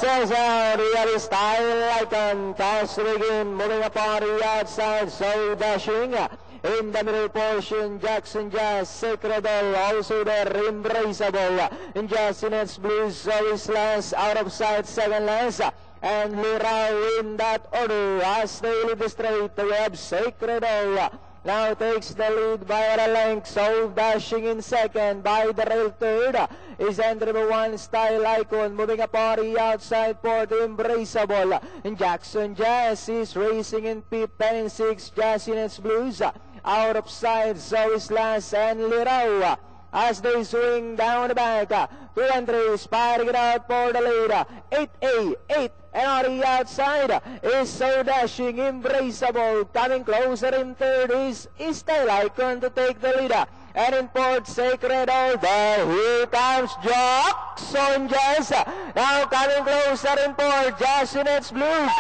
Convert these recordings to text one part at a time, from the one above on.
says out, real style icon, pass to begin, moving upon the outside, so dashing. In the middle portion, Jackson Jazz, Sacredol, also there, Embraceable. In Justinets Blues, Zoe's last, out of sight, second last. And Lirao in that order, as they lead the straight, the web, Sacredol. Now takes the lead by a length, so dashing in second by the rail third is number 1 Style Icon, moving upon the outside for the Embraceable. And Jackson Jazz is racing in fifth, 10 and 6, Justinets Blues. Out of sight, Zoe's last and Lirao. As they swing down the back, 2 and 3, sparring it out for the lead. 8A, 8, and on the outside is so dashing, Embraceable. Coming closer in third is Style Icon to take the lead. And in fourth, Sacred Order. Here comes Jackson Jazz. Now coming closer in fourth, Justinets Blues.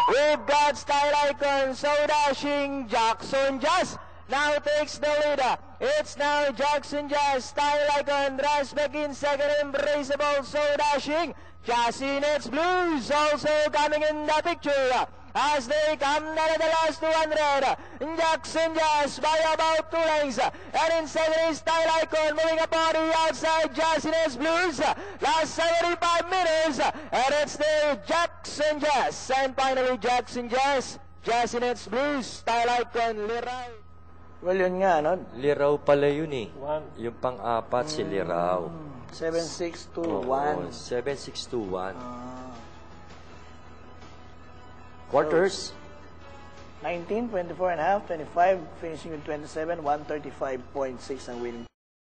We've got Style Icon, so dashing, Jackson Jazz. Now takes the lead. It's now Jackson Jazz, Style Icon, rush back in second, Embraceable, so dashing. Justinets Blues also coming in the picture as they come down to the last 200. Jackson Jazz by about 2 lengths. And in second is Style Icon, moving upon the outside, Justinets Blues. Last 75 meters. And it's the Jackson Jazz. And finally, Jackson Jazz, Justinets Blues, Style Icon, Lirao. Well, yun nga, no? Lirao pala yun eh. Yung pang-apat si Lirao. 7-6-2-1. 7-6-2-1. Quarters? 19, 24 and a half, 25, finishing with 27, 135.6 ang winning.